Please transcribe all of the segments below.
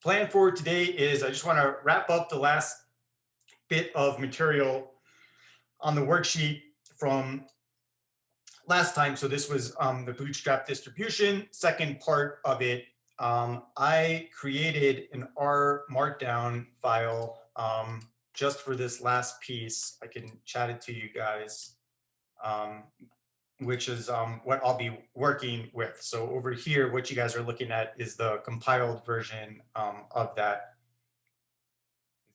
plan for today is I just want to wrap up the last bit of material on the worksheet from last time. So this was the Bootstrap distribution. Second part of it, I created an R Markdown file just for this last piece. I can chat it to you guys, which is what I'll be working with. So over here, what you guys are looking at is the compiled version of that.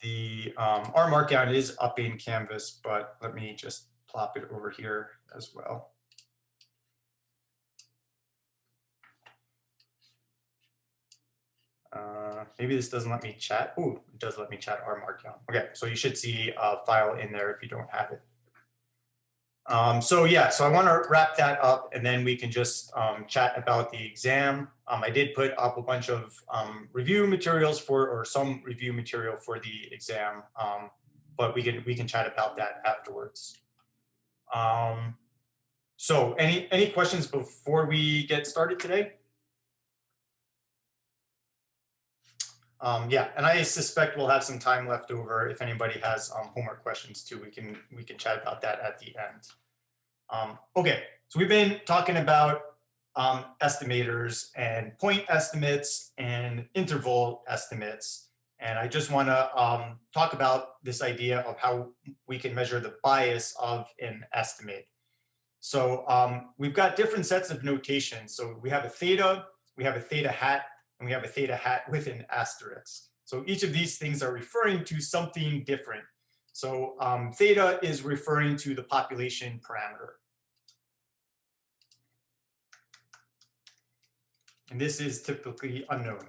The R Markdown is up in Canvas, but let me just plop it over here as well. Maybe this doesn't let me chat. Oh, it does let me chat R Markdown. Okay, so you should see a file in there if you don't have it. So I want to wrap that up, and then we can just chat about the exam. I did put up a bunch of review materials or some review material for the exam, but we can chat about that afterwards. So any questions before we get started today? Yeah, and I suspect we'll have some time left over if anybody has homework questions too. We can chat about that at the end. Okay, so we've been talking about estimators and point estimates and interval estimates, and I just want to talk about this idea of how we can measure the bias of an estimate. So we've got different sets of notation. So we have a theta, we have a theta hat, and we have a theta hat with an asterisk. So each of these things are referring to something different. So theta is referring to the population parameter. And this is typically unknown.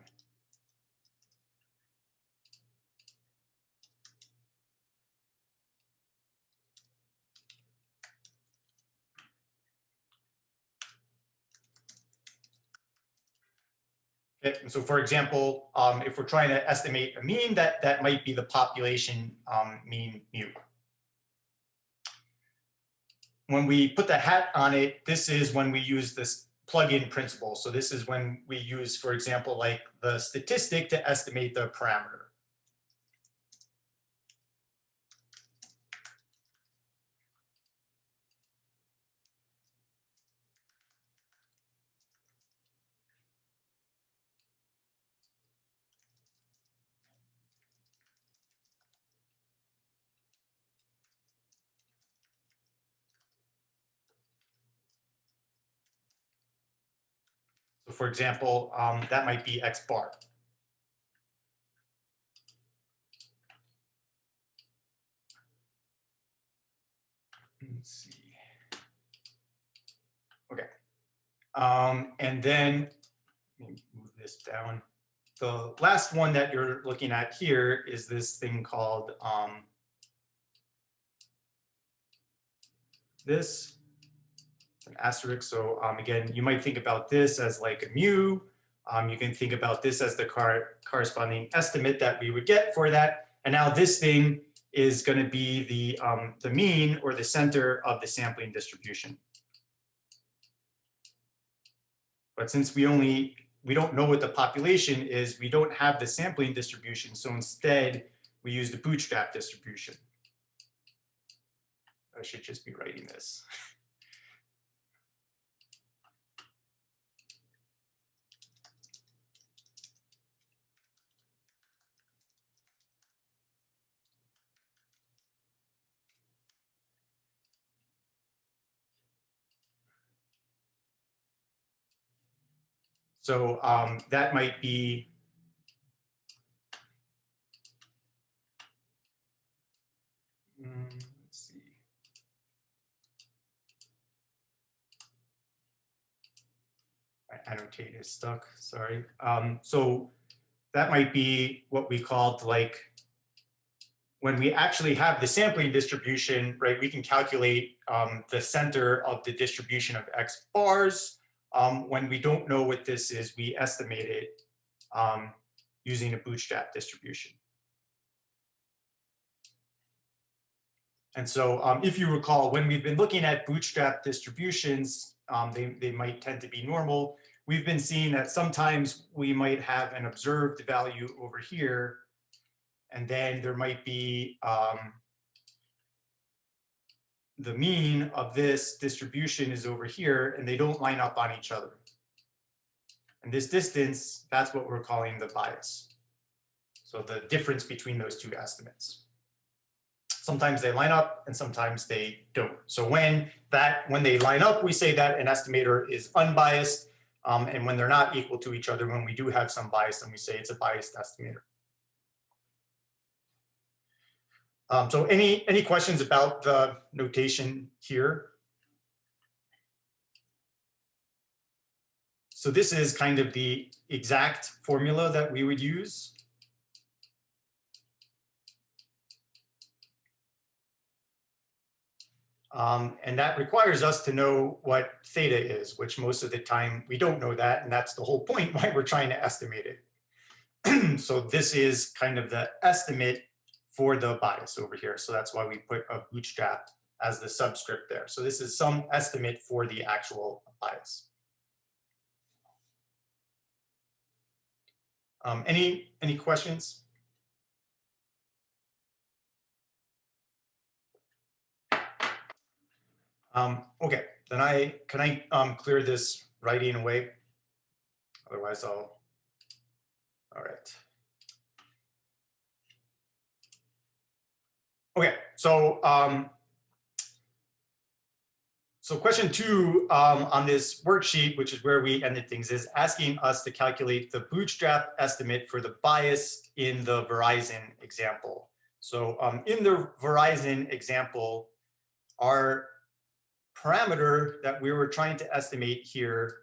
Okay, and so for example, if we're trying to estimate a mean, that might be the population mean mu. When we put the hat on it, this is when we use this plug-in principle. So this is when we use, for example, like the statistic to estimate the parameter. So for example, that might be X bar. Let's see. Okay. And then let me move this down. The last one that you're looking at here is this thing called this, an asterisk. So again, you might think about this as like a mu. You can think about this as the corresponding estimate that we would get for that. And now this thing is going to be the mean or the center of the sampling distribution. But since we don't know what the population is, we don't have the sampling distribution. So instead, we use the Bootstrap distribution. I should just be writing this. So that might be let's see. My annotate is stuck, sorry. So that might be what we called like when we actually have the sampling distribution, right? We can calculate the center of the distribution of X bars. When we don't know what this is, we estimate it using a Bootstrap distribution. And so if you recall, when we've been looking at Bootstrap distributions, they might tend to be normal. we've been seeing that sometimes we might have an observed value over here, and then there might be the mean of this distribution is over here, and they don't line up on each other. And this distance, that's what we're calling the bias. So the difference between those two estimates. Sometimes they line up and sometimes they don't. So when they line up, we say that an estimator is unbiased. And when they're not equal to each other, when we do have some bias, then we say it's a biased estimator. So any questions about the notation here? So this is kind of the exact formula that we would use. And that requires us to know what theta is, which most of the time we don't know that. And that's the whole point why we're trying to estimate it. So this is kind of the estimate for the bias over here. So that's why we put a bootstrap as the subscript there. So this is some estimate for the actual bias. Any questions? Okay, then can I clear this writing away? Otherwise all right. Okay, so question 2 on this worksheet, which is where we ended things, is asking us to calculate the bootstrap estimate for the bias in the Verizon example. So in the Verizon example, our parameter that we were trying to estimate here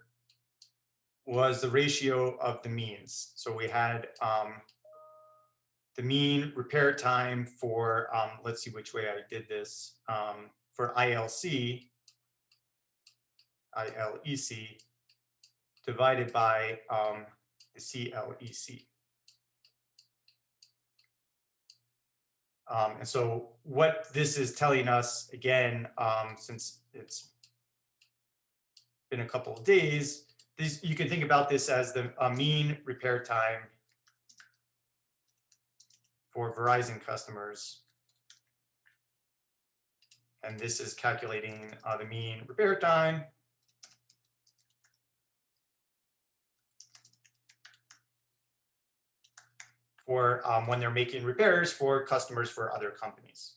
was the ratio of the means. So we had the mean repair time for, let's see which way I did this, for ILEC divided by the CLEC. And so what this is telling us, again, since it's been a couple of days, you can think about this as the mean repair time for Verizon customers. And this is calculating the mean repair time for when they're making repairs for customers for other companies,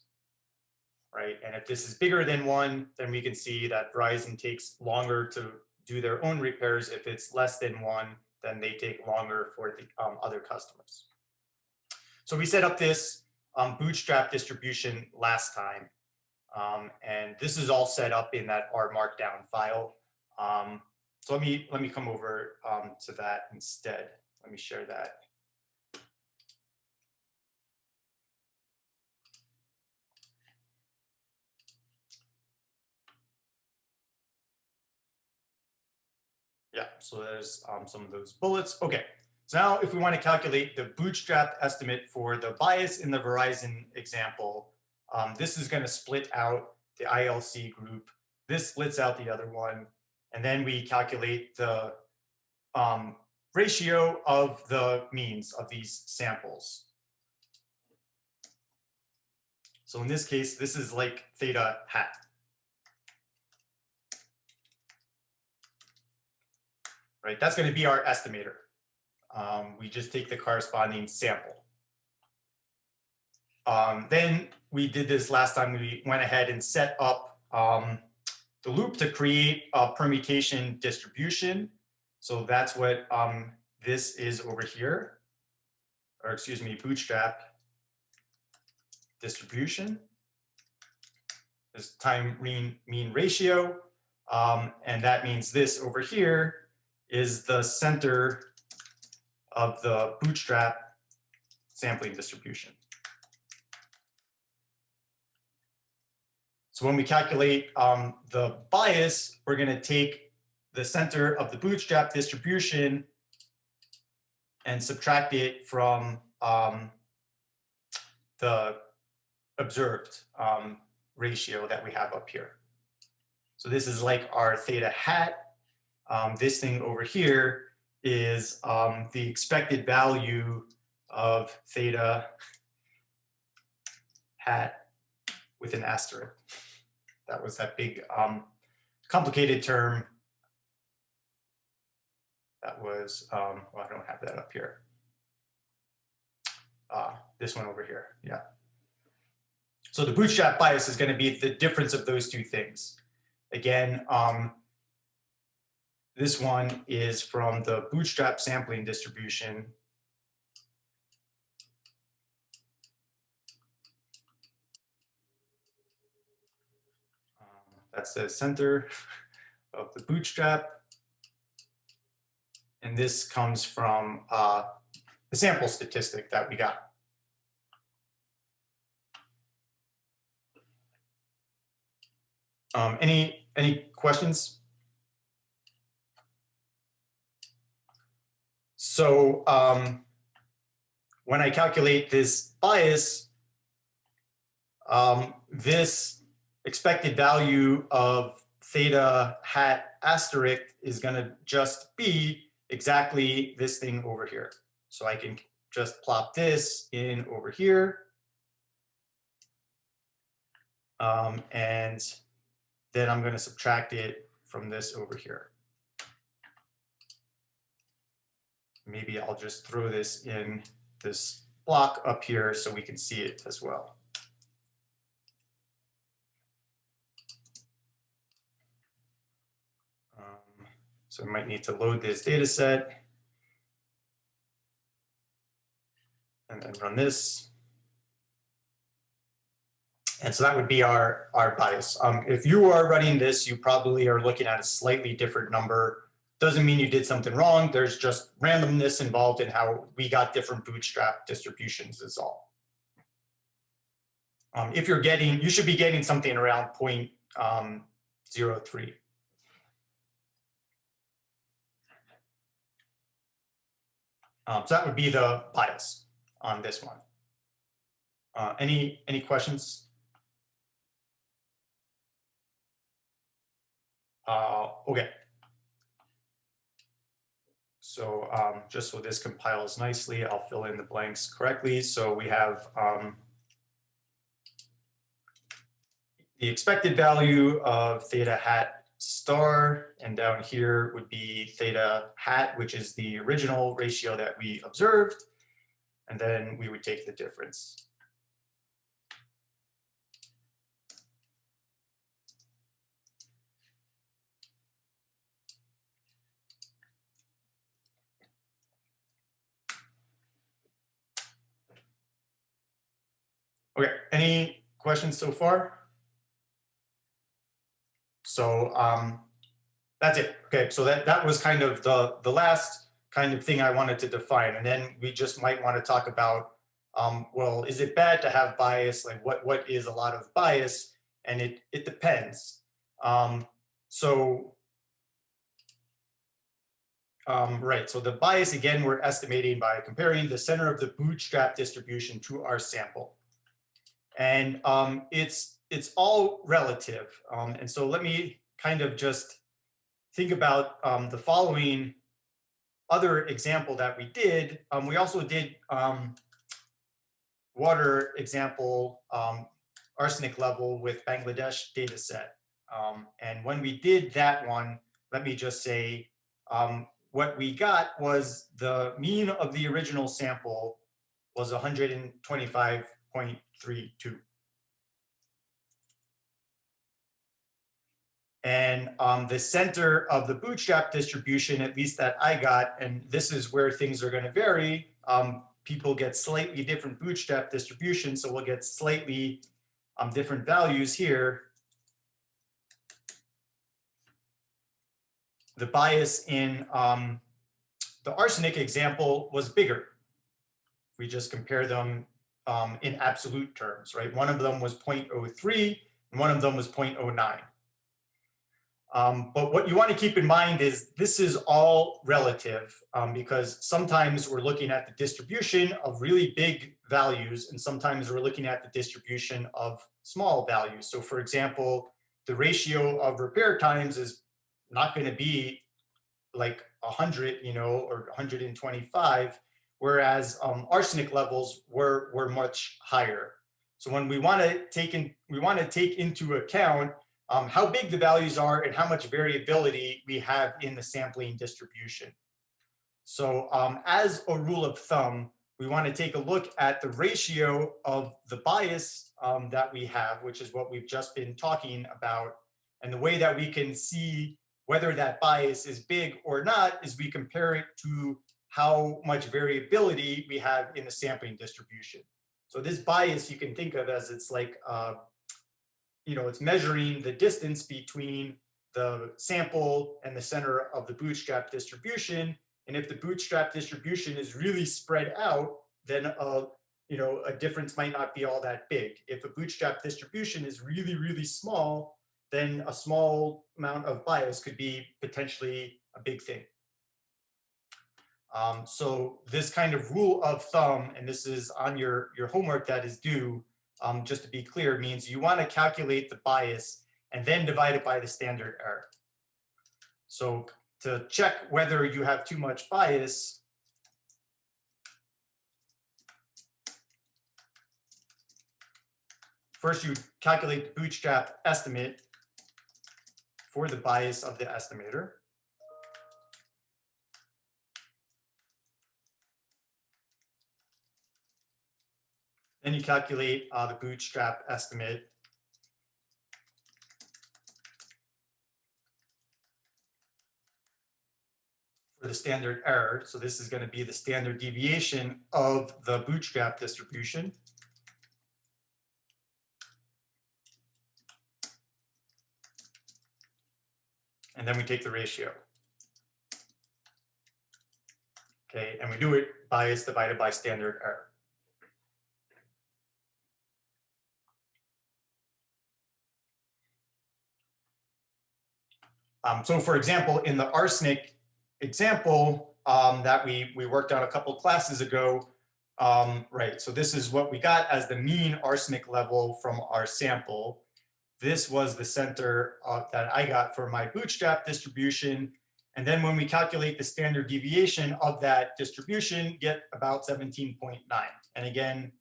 right? And if this is bigger than 1, then we can see that Verizon takes longer to do their own repairs. If it's less than 1, then they take longer for the other customers. So we set up this bootstrap distribution last time. And this is all set up in that R Markdown file. So let me come over to that instead. Let me share that. Yeah, so there's some of those bullets. Okay, so now if we want to calculate the bootstrap estimate for the bias in the Verizon example, this is going to split out the ILC group. This splits out the other one. And then we calculate the ratio of the means of these samples. So in this case, this is like theta hat. Right, that's going to be our estimator. We just take the corresponding sample. Then we did this last time. We went ahead and set up the loop to create a permutation distribution. So that's what this is over here, or excuse me, bootstrap distribution. This time mean ratio. And that means this over here is the center of the bootstrap sampling distribution. So when we calculate the bias, we're going to take the center of the bootstrap distribution and subtract it from the observed ratio that we have up here. So this is like our theta hat. this thing over here is the expected value of theta hat with an asterisk. That was that big complicated term. That was, well, I don't have that up here. This one over here, yeah. So the bootstrap bias is going to be the difference of those two things. Again, this one is from the bootstrap sampling distribution. That's the center of the bootstrap. And this comes from the sample statistic that we got. Any questions? So when I calculate this bias, this expected value of theta hat asterisk is going to just be exactly this thing over here. So I can just plop this in over here. And then I'm going to subtract it from this over here. Maybe I'll just throw this in this block up here so we can see it as well. So I might need to load this data set and then run this. And so that would be our bias. If you are running this, you probably are looking at a slightly different number. Doesn't mean you did something wrong. There's just randomness involved in how we got different bootstrap distributions is all. If you're getting, you should be getting something around 0.03. So that would be the bias on this one. Any questions? Okay. So just so this compiles nicely, I'll fill in the blanks correctly. So we have the expected value of theta hat star, and down here would be theta hat, which is the original ratio that we observed, and then we would take the difference. Okay, any questions so far? So that's it. Okay, so that was kind of the last kind of thing I wanted to define. And then we just might want to talk about, well, is it bad to have bias? Like what is a lot of bias? And it depends. Right, so the bias, again, we're estimating by comparing the center of the bootstrap distribution to our sample. And it's all relative. And so let me kind of just think about the following other example that we did. We also did water example, arsenic level with Bangladesh data set. And when we did that one, let me just say, what we got was the mean of the original sample was 125.32. And the center of the bootstrap distribution, at least that I got, and this is where things are going to vary, people get slightly different bootstrap distributions, so we'll get slightly different values here. The bias in the arsenic example was bigger. We just compare them in absolute terms, right? One of them was 0.03 and one of them was 0.09. But what you want to keep in mind is this is all relative because sometimes we're looking at the distribution of really big values and sometimes we're looking at the distribution of small values. So for example, the ratio of repair times is not going to be like 100, or 125, whereas arsenic levels were much higher. So when we want to take into account how big the values are and how much variability we have in the sampling distribution. So as a rule of thumb, we want to take a look at the ratio of the bias that we have, which is what we've just been talking about. And the way that we can see whether that bias is big or not is we compare it to how much variability we have in the sampling distribution. So this bias you can think of as it's like, it's measuring the distance between the sample and the center of the bootstrap distribution. And if the bootstrap distribution is really spread out, then a difference might not be all that big. If a bootstrap distribution is really, really small, then a small amount of bias could be potentially a big thing. So this kind of rule of thumb, and this is on your homework that is due, just to be clear, means you want to calculate the bias and then divide it by the standard error. So to check whether you have too much bias, first you calculate the bootstrap estimate for the bias of the estimator. Then you calculate the bootstrap estimate for the standard error. So this is going to be the standard deviation of the bootstrap distribution. And then we take the ratio. Okay, and we do it bias divided by standard error. So for example, in the arsenic example that we worked on a couple classes ago, right, so this is what we got as the mean arsenic level from our sample. This was the center that I got for my bootstrap distribution. And then when we calculate the standard deviation of that distribution, get about 17.9. And again,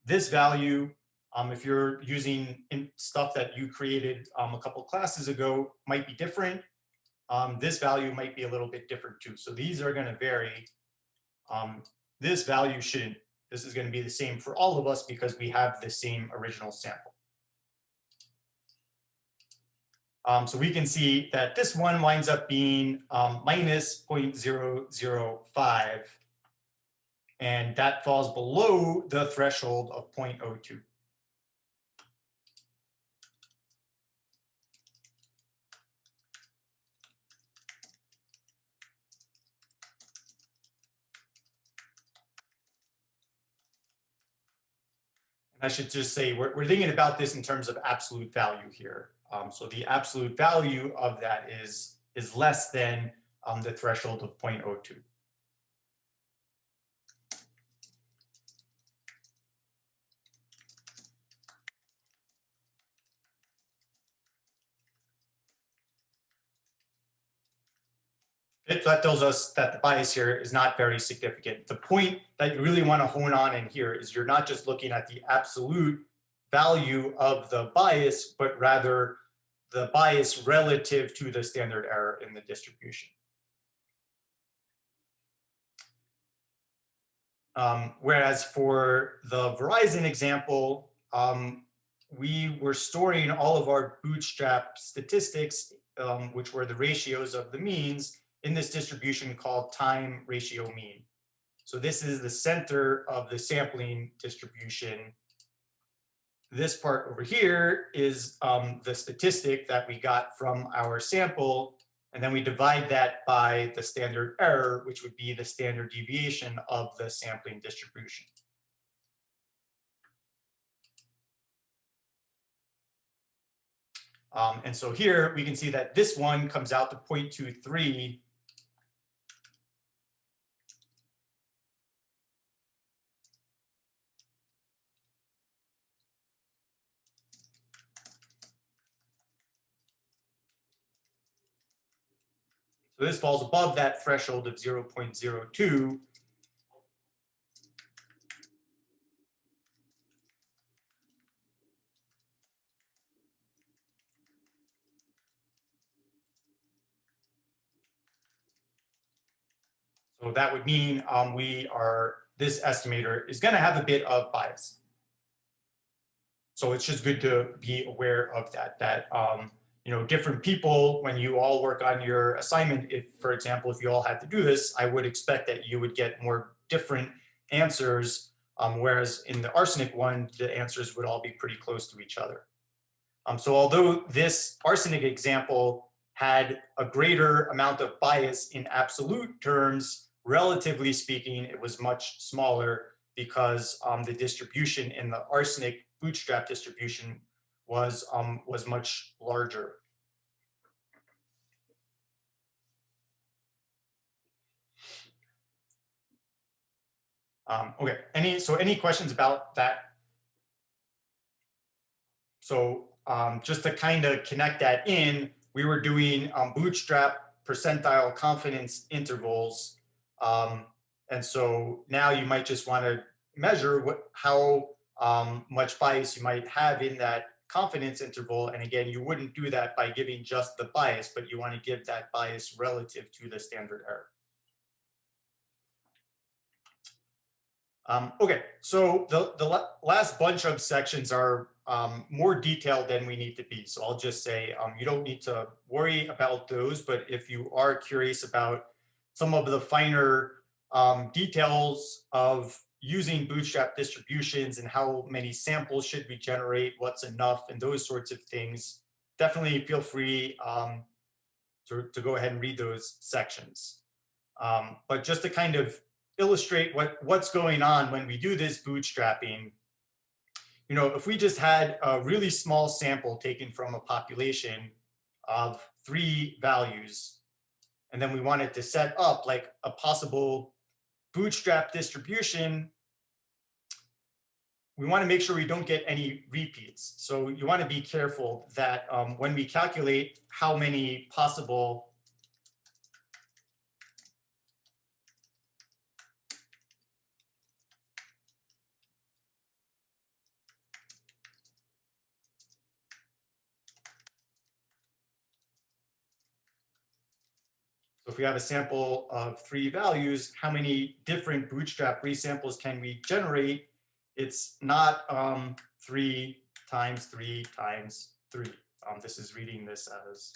this value, if you're using stuff that you created a couple classes ago, might be different. This value might be a little bit different too. So these are going to vary. This value shouldn't. This is going to be the same for all of us because we have the same original sample. So we can see that this one winds up being minus 0.005, and that falls below the threshold of 0.02. I should just say we're thinking about this in terms of absolute value here. So the absolute value of that is less than the threshold of 0.02. That tells us that the bias here is not very significant. The point that you really want to hone on in here is you're not just looking at the absolute value of the bias, but rather the bias relative to the standard error in the distribution. Whereas for the Verizon example, we were storing all of our bootstrap statistics, which were the ratios of the means, in this distribution called time ratio mean. So this is the center of the sampling distribution. This part over here is the statistic that we got from our sample, and then we divide that by the standard error, which would be the standard deviation of the sampling distribution. And so here we can see that this one comes out to 0.23. So So this falls above that threshold of 0.02. So that would mean this estimator is going to have a bit of bias. So it's just good to be aware of that, different people, when you all work on your assignment, if, for example, if you all had to do this, I would expect that you would get more different answers, whereas in the arsenic one, the answers would all be pretty close to each other. So although this arsenic example had a greater amount of bias in absolute terms, relatively speaking, it was much smaller because the distribution in the arsenic bootstrap distribution was much larger. Okay, any questions about that? So just to kind of connect that in, we were doing bootstrap percentile confidence intervals. And so now you might just want to measure how much bias you might have in that confidence interval. And again, you wouldn't do that by giving just the bias, but you want to give that bias relative to the standard error. Okay, so the last bunch of sections are more detailed than we need to be. So I'll just say you don't need to worry about those, but if you are curious about some of the finer details of using bootstrap distributions and how many samples should we generate, what's enough, and those sorts of things, definitely feel free to go ahead and read those sections. But just to kind of illustrate what's going on when we do this bootstrapping, if we just had a really small sample taken from a population of 3 values, and then we wanted to set up like a possible bootstrap distribution, we want to make sure we don't get any repeats. So you want to be careful that when we calculate how many possible So if we have a sample of 3 values, how many different bootstrap resamples can we generate? It's not 3 times 3 times 3. This is reading this as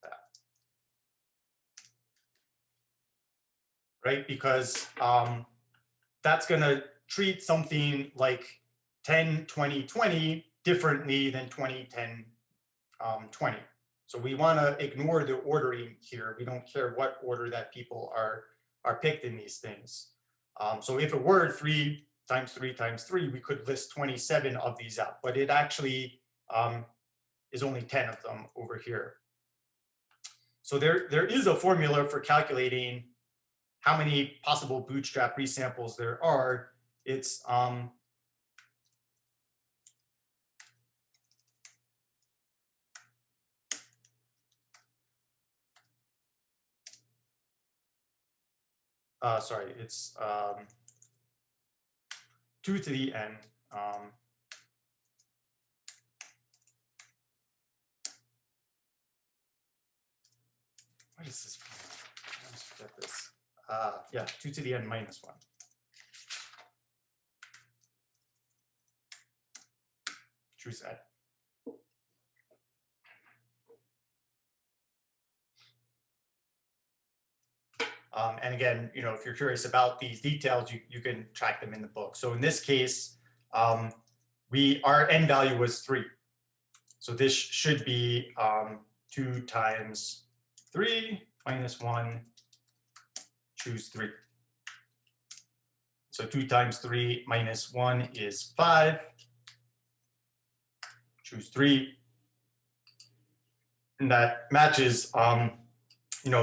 that. Right? Because that's going to treat something like 10, 20, 20 differently than 20, 10, 20. So we want to ignore the ordering here. We don't care what order that people are picked in these things. So if it were 3 times 3 times 3, we could list 27 of these out, but it actually is only 10 of them over here. So there is a formula for calculating how many possible bootstrap resamples there are. It's sorry, it's 2 to the n. What is this? I always forget this. Yeah, 2 to the n minus 1. True set. And again, if you're curious about these details, you can track them in the book. So in this case, our n value was 3. So this should be 2 times 3 minus 1, choose 3. So 2 times 3 minus 1 is 5. Choose 3. And that matches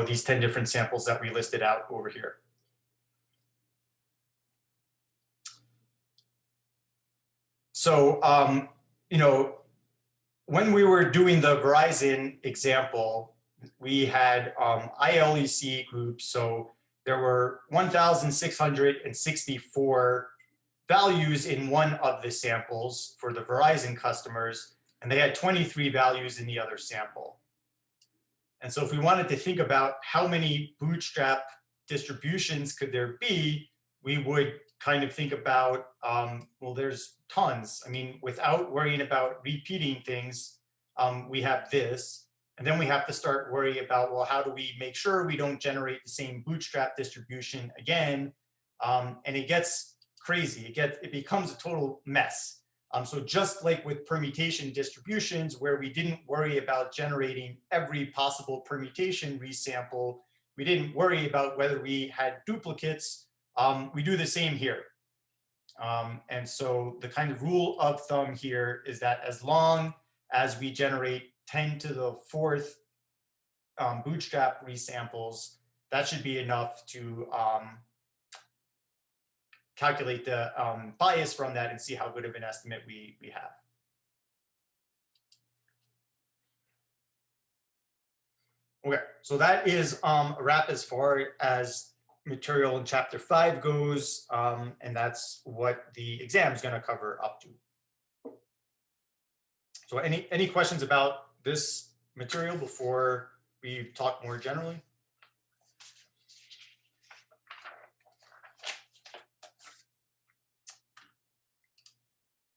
these 10 different samples that we listed out over here. So, when we were doing the Verizon example, we had ILEC groups. So there were 1,664 values in one of the samples for the Verizon customers, and they had 23 values in the other sample. And so if we wanted to think about how many Bootstrap distributions could there be, we would kind of think about, well, there's tons. I mean, without worrying about repeating things, we have this. And then we have to start worrying about, well, how do we make sure we don't generate the same Bootstrap distribution again? And it gets crazy. It becomes a total mess. So just like with permutation distributions, where we didn't worry about generating every possible permutation resample, we didn't worry about whether we had duplicates. We do the same here. And so the kind of rule of thumb here is that as long as we generate 10 to the fourth Bootstrap resamples, that should be enough to calculate the bias from that and see how good of an estimate we have. Okay, so that is a wrap as far as material in chapter 5 goes, and that's what the exam is going to cover up to. So any questions about this material before we talk more generally?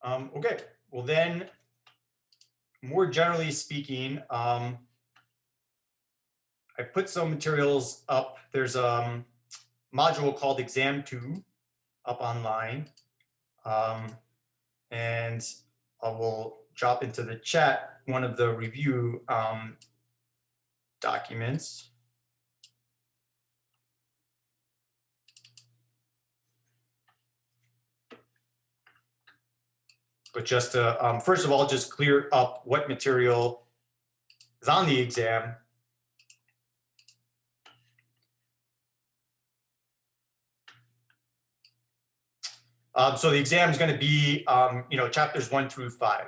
Okay, well then, more generally speaking, I put some materials up. There's a module called Exam 2 up online, and I will drop into the chat one of the review documents. But just to, first of all, just clear up what material is on the exam. So the exam is going to be, chapters 1 through 5.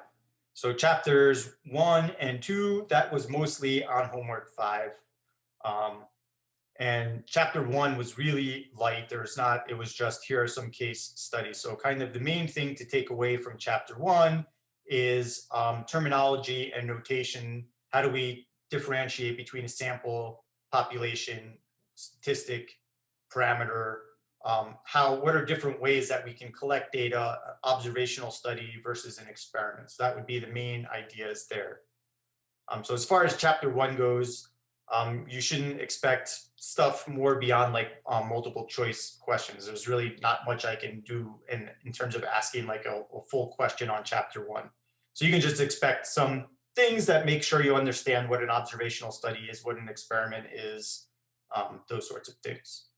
So chapters 1 and 2, that was mostly on homework 5. And chapter 1 was really light. It was just, here are some case studies. So kind of the main thing to take away from chapter 1 is terminology and notation. How do we differentiate between a sample, population, statistic, parameter? What are different ways that we can collect data, observational study versus an experiment? So that would be the main ideas there. So as far as chapter 1 goes, you shouldn't expect stuff more beyond like multiple choice questions. There's really not much I can do in terms of asking like a full question on chapter 1. So you can just expect some things that make sure you understand what an observational study is, what an experiment is, those sorts of things.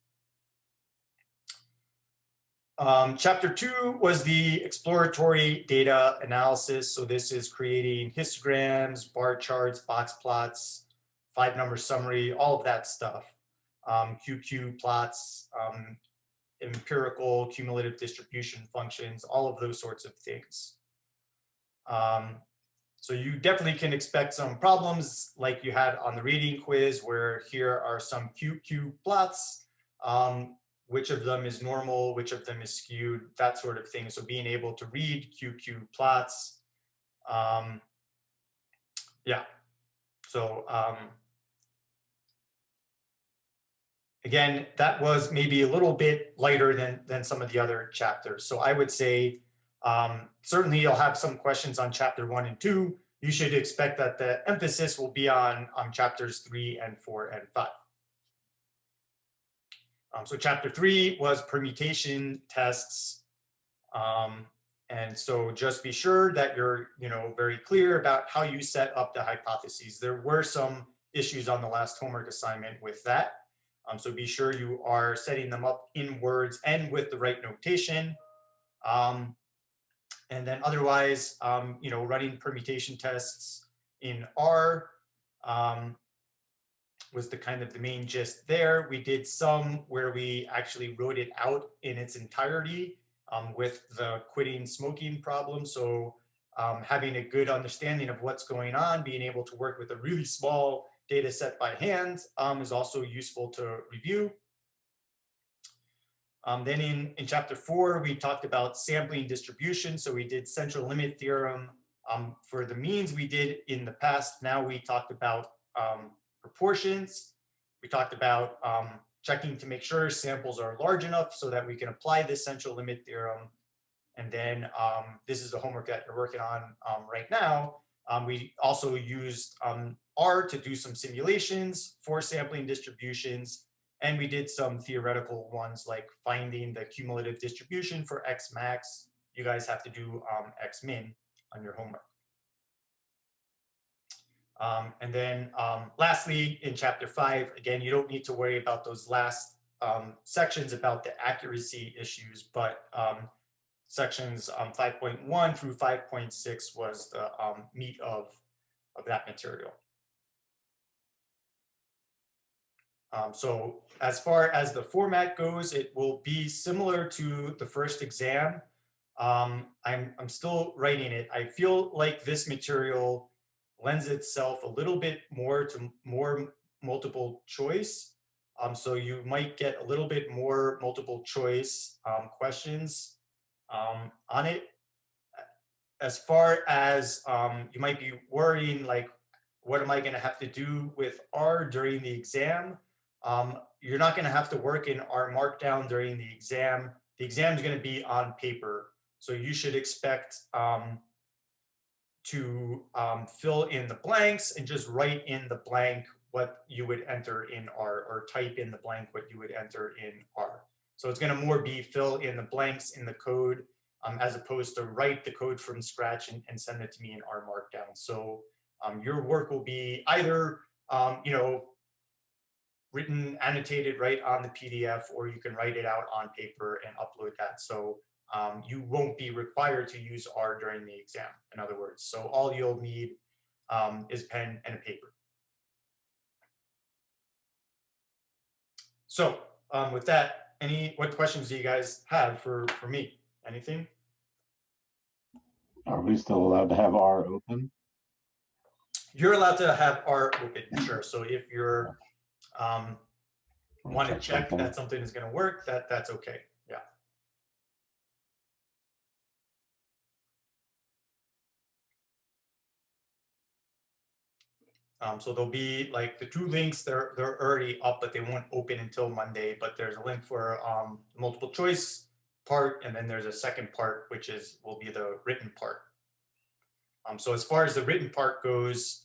Chapter 2 was the exploratory data analysis. So this is creating histograms, bar charts, box plots, 5-number summary, all of that stuff. QQ plots, empirical cumulative distribution functions, all of those sorts of things. So you definitely can expect some problems like you had on the reading quiz, where here are some QQ plots. Which of them is normal, which of them is skewed, that sort of thing. So being able to read QQ plots. Yeah, so again, that was maybe a little bit lighter than some of the other chapters. So I would say certainly you'll have some questions on chapter 1 and 2. You should expect that the emphasis will be on chapters 3 and 4 and 5. So chapter 3 was permutation tests. And so just be sure that you're very clear about how you set up the hypotheses. There were some issues on the last homework assignment with that. So be sure you are setting them up in words and with the right notation. And then otherwise, running permutation tests in R. Was the kind of the main gist there. We did some where we actually wrote it out in its entirety with the quitting smoking problem. So having a good understanding of what's going on, being able to work with a really small data set by hand is also useful to review. Then in chapter 4, we talked about sampling distribution. So we did central limit theorem for the means we did in the past. Now we talked about proportions. We talked about checking to make sure samples are large enough so that we can apply this central limit theorem. And then this is the homework that you're working on right now. We also used R to do some simulations for sampling distributions. And we did some theoretical ones like finding the cumulative distribution for X max. You guys have to do X min on your homework. And then lastly, in chapter 5, again, you don't need to worry about those last sections about the accuracy issues, but sections 5.1 through 5.6 was the meat of that material. So as far as the format goes, it will be similar to the first exam. I'm still writing it. I feel like this material lends itself a little bit more to more multiple choice. So you might get a little bit more multiple choice questions on it. As far as you might be worrying, like, what am I going to have to do with R during the exam? You're not going to have to work in R Markdown during the exam. The exam is going to be on paper. So you should expect to fill in the blanks and just write in the blank what you would enter in R, or type in the blank what you would enter in R. So it's going to more be fill in the blanks in the code as opposed to write the code from scratch and send it to me in R Markdown. So your work will be either written, annotated right on the PDF, or you can write it out on paper and upload that. So you won't be required to use R during the exam, in other words. So all you'll need is pen and a paper. So with that, what questions do you guys have for me? Anything? Are we still allowed to have R open? You're allowed to have R open, sure. So if you're want to check that something is going to work, that's okay. Yeah. So there'll be like the 2 links, they're already up, but they won't open until Monday. But there's a link for multiple choice part, and then there's a second part, which will be the written part. So as far as the written part goes,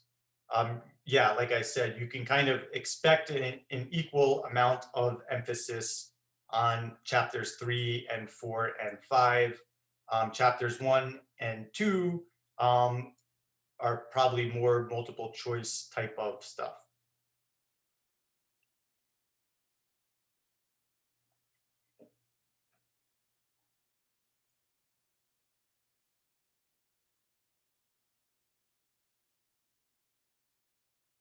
yeah, like I said, you can kind of expect an equal amount of emphasis on chapters 3 and 4 and 5. Chapters 1 and 2 are probably more multiple choice type of stuff.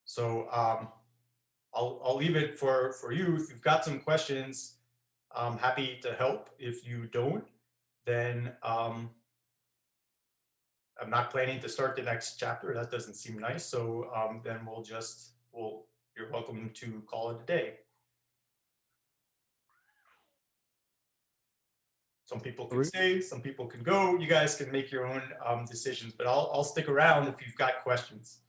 So I'll leave it for you. If you've got some questions, I'm happy to help. If you don't, then I'm not planning to start the next chapter. That doesn't seem nice. So then you're welcome to call it a day. Some people can stay, some people can go. You guys can make your own decisions, but I'll stick around if you've got questions.